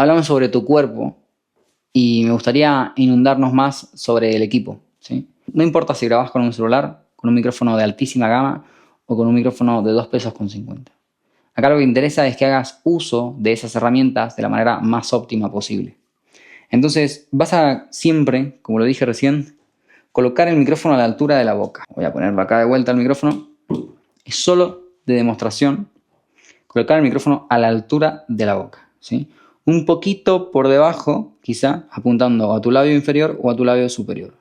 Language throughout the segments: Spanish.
Hablamos sobre tu cuerpo y me gustaría inundarnos más sobre el equipo, ¿sí? No importa si grabas con un celular, con un micrófono de altísima gama o con un micrófono de 2,50 pesos. Acá lo que interesa es que hagas uso de esas herramientas de la manera más óptima posible. Entonces vas a siempre, como lo dije recién, colocar el micrófono a la altura de la boca. Voy a ponerlo acá de vuelta al micrófono. Es solo de demostración colocar el micrófono a la altura de la boca, ¿sí? Un poquito por debajo, quizá apuntando a tu labio inferior o a tu labio superior.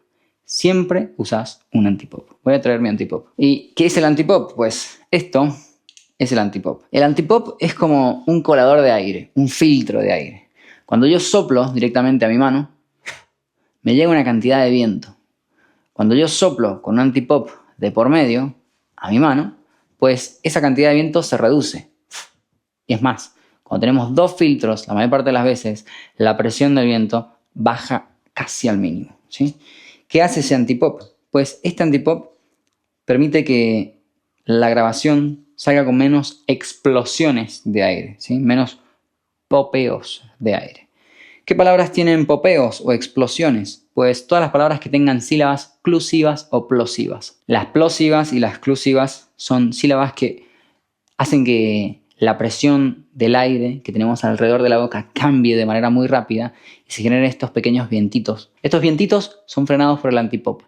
Siempre usas un antipop. Voy a traer mi antipop. ¿Y qué es el antipop? Pues esto es el antipop. El antipop es como un colador de aire, un filtro de aire. Cuando yo soplo directamente a mi mano, me llega una cantidad de viento. Cuando yo soplo con un antipop de por medio a mi mano, pues esa cantidad de viento se reduce. Y es más, cuando tenemos dos filtros, la mayor parte de las veces, la presión del viento baja casi al mínimo, ¿sí? ¿Qué hace ese antipop? Pues este antipop permite que la grabación salga con menos explosiones de aire, ¿sí? Menos popeos de aire. ¿Qué palabras tienen popeos o explosiones? Pues todas las palabras que tengan sílabas clusivas o plosivas. Las plosivas y las clusivas son sílabas que hacen que la presión del aire que tenemos alrededor de la boca cambie de manera muy rápida y se generen estos pequeños vientitos. Estos vientitos son frenados por el antipop,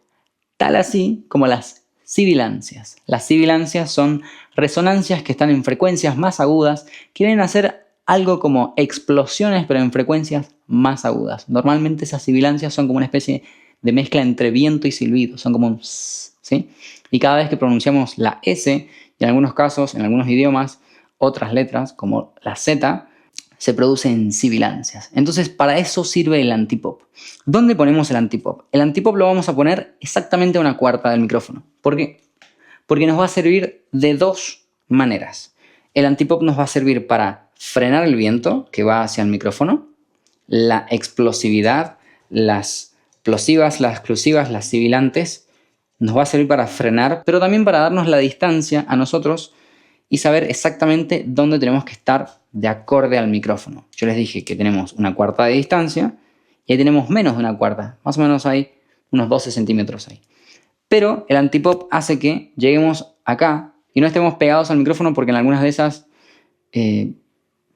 tal así como las sibilancias. Las sibilancias son resonancias que están en frecuencias más agudas, que vienen a ser algo como explosiones, pero en frecuencias más agudas. Normalmente esas sibilancias son como una especie de mezcla entre viento y silbido, son como un sss, ¿sí? Y cada vez que pronunciamos la S, y en algunos casos, en algunos idiomas, otras letras, como la Z, se producen sibilancias. Entonces, para eso sirve el antipop. ¿Dónde ponemos el antipop? El antipop lo vamos a poner exactamente a una cuarta del micrófono. ¿Por qué? Porque nos va a servir de dos maneras. El antipop nos va a servir para frenar el viento que va hacia el micrófono, la explosividad, las plosivas, las exclusivas, las sibilantes, nos va a servir para frenar, pero también para darnos la distancia a nosotros y saber exactamente dónde tenemos que estar de acorde al micrófono. Yo les dije que tenemos una cuarta de distancia y ahí tenemos menos de una cuarta, más o menos hay unos 12 centímetros ahí. Pero el antipop hace que lleguemos acá y no estemos pegados al micrófono porque en algunas de esas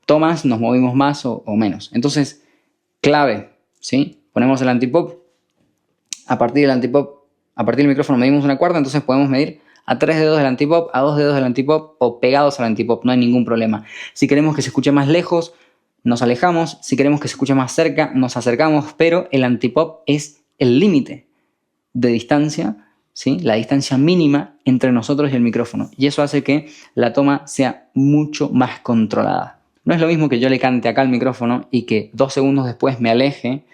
tomas nos movimos más o menos. Entonces, clave, ¿sí? Ponemos el antipop, a partir del micrófono medimos una cuarta, entonces podemos medir a 3 dedos del antipop, a 2 dedos del antipop o pegados al antipop, no hay ningún problema. Si queremos que se escuche más lejos, nos alejamos. Si queremos que se escuche más cerca, nos acercamos, pero el antipop es el límite de distancia, ¿sí? La distancia mínima entre nosotros y el micrófono. Y eso hace que la toma sea mucho más controlada. No es lo mismo que yo le cante acá al micrófono y que 2 segundos después me aleje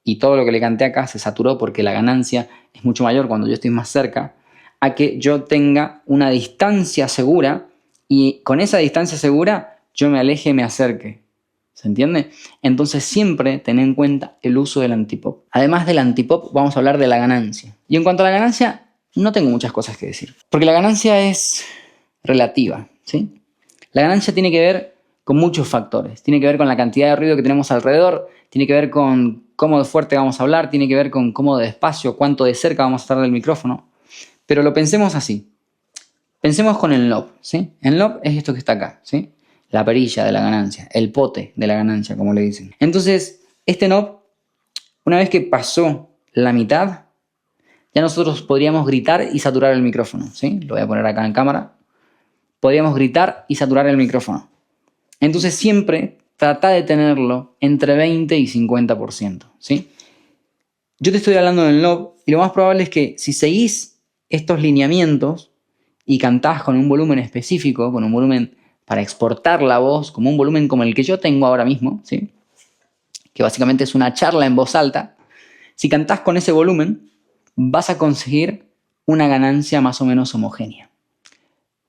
y todo lo que le canté acá se saturó porque la ganancia es mucho mayor cuando yo estoy más cerca, a que yo tenga una distancia segura y con esa distancia segura yo me aleje y me acerque. ¿Se entiende? Entonces siempre ten en cuenta el uso del antipop. Además del antipop vamos a hablar de la ganancia. Y en cuanto a la ganancia, no tengo muchas cosas que decir. Porque la ganancia es relativa, ¿sí? La ganancia tiene que ver con muchos factores. Tiene que ver con la cantidad de ruido que tenemos alrededor, tiene que ver con cómo de fuerte vamos a hablar, tiene que ver con cómo de despacio, cuánto de cerca vamos a estar del micrófono. Pero lo pensemos así. Pensemos con el knob, ¿sí? El knob es esto que está acá, ¿sí? La perilla de la ganancia, el pote de la ganancia, como le dicen. Entonces, este knob, una vez que pasó la mitad, ya nosotros podríamos gritar y saturar el micrófono, ¿sí? Lo voy a poner acá en cámara. Podríamos gritar y saturar el micrófono. Entonces, siempre trata de tenerlo entre 20 y 50%, ¿sí? Yo te estoy hablando del knob y lo más probable es que si seguís estos lineamientos y cantás con un volumen específico, con un volumen para exportar la voz, como un volumen como el que yo tengo ahora mismo, ¿sí? Que básicamente es una charla en voz alta, si cantás con ese volumen, vas a conseguir una ganancia más o menos homogénea.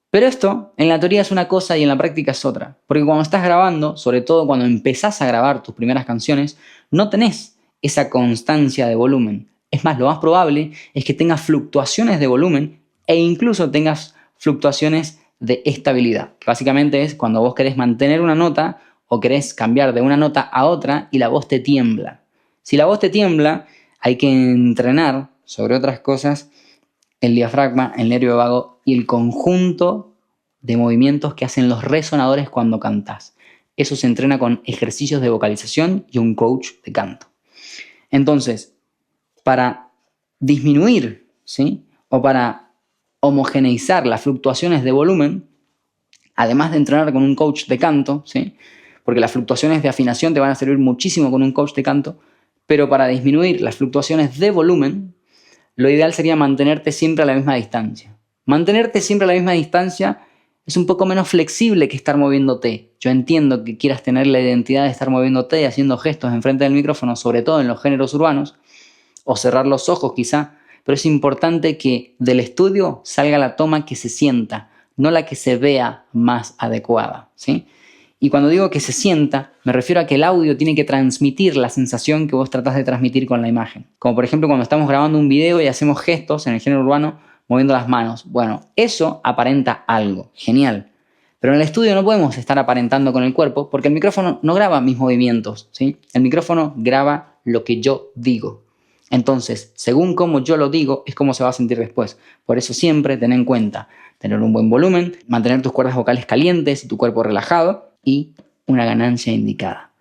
Pero esto en la teoría es una cosa y en la práctica es otra. Porque cuando estás grabando, sobre todo cuando empezás a grabar tus primeras canciones, no tenés esa constancia de volumen. Es más, lo más probable es que tengas fluctuaciones de volumen e incluso tengas fluctuaciones de estabilidad. Básicamente es cuando vos querés mantener una nota o querés cambiar de una nota a otra y la voz te tiembla. Si la voz te tiembla, hay que entrenar, sobre otras cosas, el diafragma, el nervio vago y el conjunto de movimientos que hacen los resonadores cuando cantás. Eso se entrena con ejercicios de vocalización y un coach de canto. Entonces, para disminuir, ¿sí?, o para homogeneizar las fluctuaciones de volumen, además de entrenar con un coach de canto, ¿sí?, porque las fluctuaciones de afinación te van a servir muchísimo con un coach de canto, pero para disminuir las fluctuaciones de volumen, lo ideal sería mantenerte siempre a la misma distancia. Mantenerte siempre a la misma distancia es un poco menos flexible que estar moviéndote. Yo entiendo que quieras tener la identidad de estar moviéndote y haciendo gestos enfrente del micrófono, sobre todo en los géneros urbanos, o cerrar los ojos quizá, pero es importante que del estudio salga la toma que se sienta, no la que se vea más adecuada, ¿sí? Y cuando digo que se sienta, me refiero a que el audio tiene que transmitir la sensación que vos tratás de transmitir con la imagen. Como por ejemplo cuando estamos grabando un video y hacemos gestos en el género urbano moviendo las manos. Bueno, eso aparenta algo, genial. Pero en el estudio no podemos estar aparentando con el cuerpo porque el micrófono no graba mis movimientos, ¿sí? El micrófono graba lo que yo digo. Entonces, según cómo yo lo digo, es cómo se va a sentir después. Por eso siempre ten en cuenta tener un buen volumen, mantener tus cuerdas vocales calientes y tu cuerpo relajado y una ganancia indicada.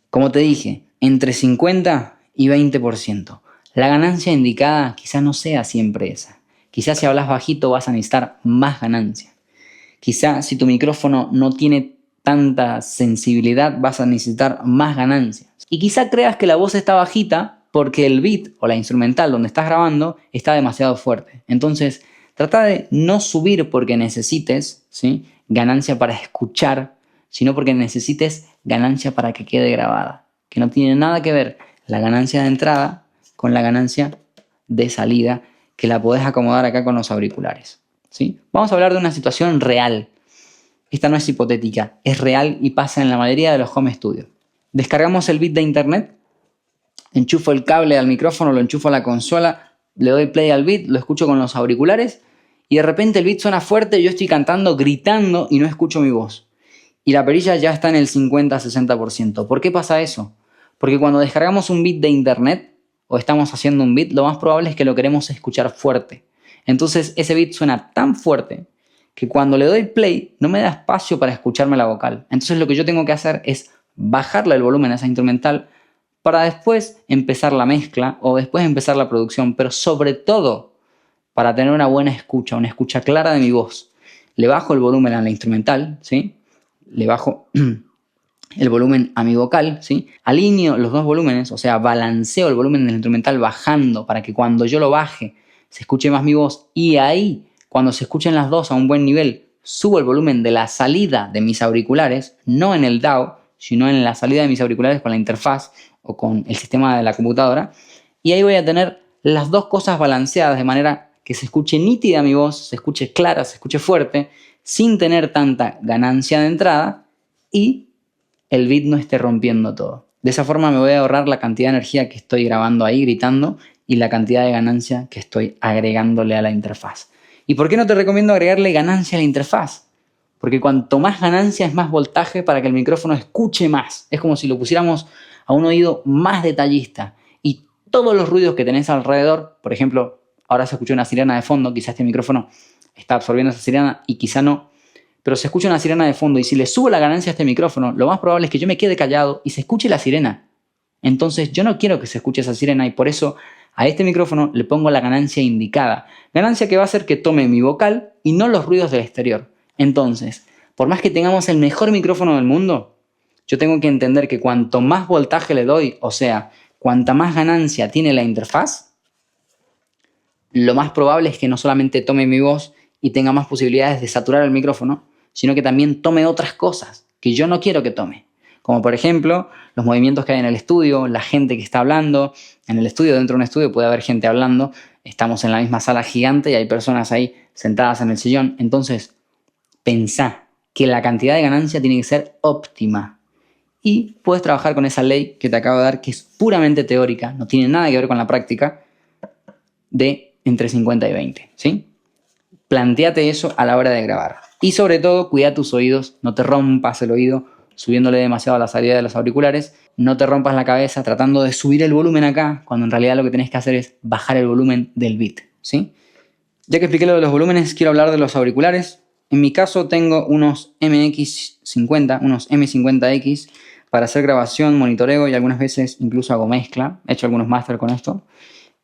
Como te dije, entre 50 y 20%. La ganancia indicada quizás no sea siempre esa. Quizás si hablas bajito vas a necesitar más ganancia. Quizás si tu micrófono no tiene tanta sensibilidad vas a necesitar más ganancias. Y quizá creas que la voz está bajita porque el beat o la instrumental donde estás grabando está demasiado fuerte. Entonces, trata de no subir porque necesites, ¿sí?, ganancia para escuchar, sino porque necesites ganancia para que quede grabada. Que no tiene nada que ver la ganancia de entrada con la ganancia de salida, que la podés acomodar acá con los auriculares, ¿sí? Vamos a hablar de una situación real. Esta no es hipotética, es real y pasa en la mayoría de los home studios. Descargamos el beat de internet, enchufo el cable al micrófono, lo enchufo a la consola, le doy play al beat, lo escucho con los auriculares y de repente el beat suena fuerte, yo estoy cantando, gritando y no escucho mi voz. Y la perilla ya está en el 50-60%. ¿Por qué pasa eso? Porque cuando descargamos un beat de internet o estamos haciendo un beat, lo más probable es que lo queremos escuchar fuerte. Entonces ese beat suena tan fuerte que cuando le doy play no me da espacio para escucharme la vocal. Entonces lo que yo tengo que hacer es bajarle el volumen a esa instrumental para después empezar la mezcla o después empezar la producción, pero sobre todo para tener una buena escucha, una escucha clara de mi voz. Le bajo el volumen a la instrumental, ¿sí? Le bajo el volumen a mi vocal, ¿sí? Alineo los dos volúmenes, o sea, balanceo el volumen del instrumental bajando para que cuando yo lo baje se escuche más mi voz y ahí, cuando se escuchen las dos a un buen nivel, subo el volumen de la salida de mis auriculares, no en el DAW, sino en la salida de mis auriculares con la interfaz o con el sistema de la computadora, y ahí voy a tener las dos cosas balanceadas de manera que se escuche nítida mi voz, se escuche clara, se escuche fuerte, sin tener tanta ganancia de entrada y el beat no esté rompiendo todo. De esa forma me voy a ahorrar la cantidad de energía que estoy grabando ahí, gritando, y la cantidad de ganancia que estoy agregándole a la interfaz. ¿Y por qué no te recomiendo agregarle ganancia a la interfaz? Porque cuanto más ganancia es más voltaje para que el micrófono escuche más. Es como si lo pusiéramos a un oído más detallista. Y todos los ruidos que tenés alrededor, por ejemplo, ahora se escucha una sirena de fondo, quizás este micrófono está absorbiendo esa sirena y quizá no, pero se escucha una sirena de fondo y si le subo la ganancia a este micrófono, lo más probable es que yo me quede callado y se escuche la sirena. Entonces yo no quiero que se escuche esa sirena y por eso a este micrófono le pongo la ganancia indicada. Ganancia que va a hacer que tome mi vocal y no los ruidos del exterior. Entonces, por más que tengamos el mejor micrófono del mundo, yo tengo que entender que cuanto más voltaje le doy, o sea, cuanta más ganancia tiene la interfaz, lo más probable es que no solamente tome mi voz y tenga más posibilidades de saturar el micrófono, sino que también tome otras cosas que yo no quiero que tome. Como por ejemplo, los movimientos que hay en el estudio, la gente que está hablando. En el estudio, dentro de un estudio, puede haber gente hablando. Estamos en la misma sala gigante y hay personas ahí sentadas en el sillón. Entonces, pensá que la cantidad de ganancia tiene que ser óptima. Y puedes trabajar con esa ley que te acabo de dar, que es puramente teórica, no tiene nada que ver con la práctica, de entre 50 y 20, ¿sí? Plantéate eso a la hora de grabar. Y sobre todo, cuida tus oídos, no te rompas el oído subiéndole demasiado a la salida de los auriculares. No te rompas la cabeza tratando de subir el volumen acá, cuando en realidad lo que tenés que hacer es bajar el volumen del beat, ¿sí? Ya que expliqué lo de los volúmenes, quiero hablar de los auriculares. En mi caso tengo unos MX50, unos M50X para hacer grabación, monitoreo y algunas veces incluso hago mezcla. He hecho algunos máster con esto.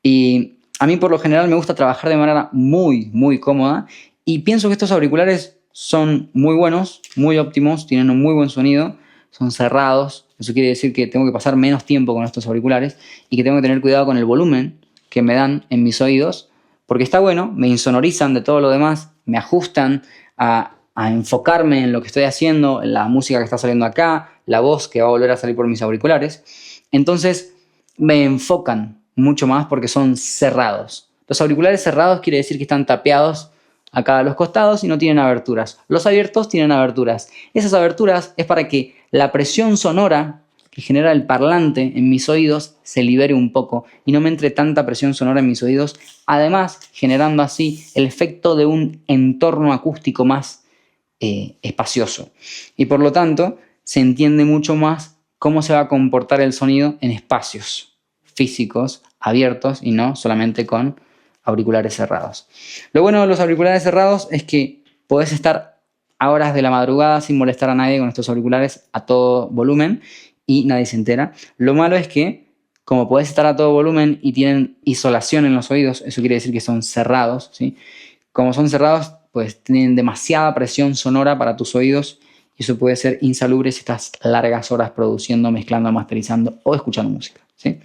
Y a mí por lo general me gusta trabajar de manera muy cómoda y pienso que estos auriculares son muy buenos, muy óptimos, tienen un muy buen sonido, son cerrados. Eso quiere decir que tengo que pasar menos tiempo con estos auriculares y que tengo que tener cuidado con el volumen que me dan en mis oídos, porque está bueno, me insonorizan de todo lo demás, me ajustan a enfocarme en lo que estoy haciendo, en la música que está saliendo acá, la voz que va a volver a salir por mis auriculares. Entonces me enfocan mucho más porque son cerrados. Los auriculares cerrados quiere decir que están tapeados acá a los costados y no tienen aberturas. Los abiertos tienen aberturas. Esas aberturas es para que la presión sonora que genera el parlante en mis oídos se libere un poco y no me entre tanta presión sonora en mis oídos, además generando así el efecto de un entorno acústico más espacioso. Y por lo tanto se entiende mucho más cómo se va a comportar el sonido en espacios físicos abiertos y no solamente con auriculares cerrados. Lo bueno de los auriculares cerrados es que podés estar a horas de la madrugada sin molestar a nadie con estos auriculares a todo volumen y nadie se entera. Lo malo es que como podés estar a todo volumen y tienen isolación en los oídos, eso quiere decir que son cerrados, ¿sí? Como son cerrados, pues tienen demasiada presión sonora para tus oídos y eso puede ser insalubre si estás largas horas produciendo, mezclando, masterizando o escuchando música, ¿sí?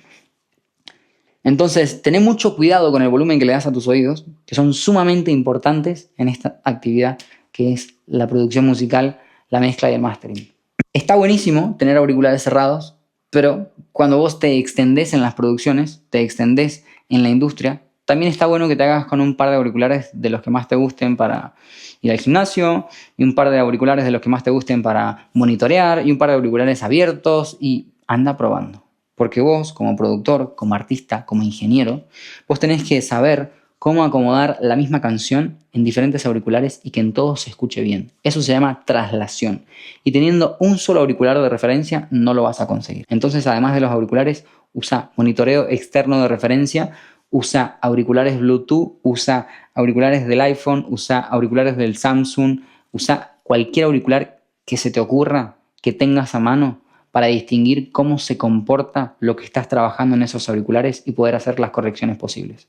Entonces, ten mucho cuidado con el volumen que le das a tus oídos, que son sumamente importantes en esta actividad que es la producción musical, la mezcla y el mastering. Está buenísimo tener auriculares cerrados, pero cuando vos te extendés en las producciones, te extendés en la industria, también está bueno que te hagas con un par de auriculares de los que más te gusten para ir al gimnasio, y un par de auriculares de los que más te gusten para monitorear, y un par de auriculares abiertos, y anda probando. Porque vos, como productor, como artista, como ingeniero, vos tenés que saber cómo acomodar la misma canción en diferentes auriculares y que en todos se escuche bien. Eso se llama traslación. Y teniendo un solo auricular de referencia no lo vas a conseguir. Entonces, además de los auriculares, usa monitoreo externo de referencia, usa auriculares Bluetooth, usa auriculares del iPhone, usa auriculares del Samsung, usa cualquier auricular que se te ocurra, que tengas a mano, para distinguir cómo se comporta lo que estás trabajando en esos auriculares y poder hacer las correcciones posibles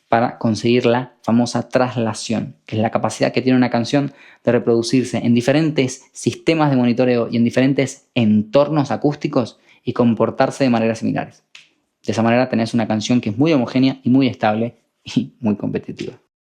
para conseguir la famosa traslación, que es la capacidad que tiene una canción de reproducirse en diferentes sistemas de monitoreo y en diferentes entornos acústicos y comportarse de maneras similares. De esa manera tenés una canción que es muy homogénea y muy estable y muy competitiva.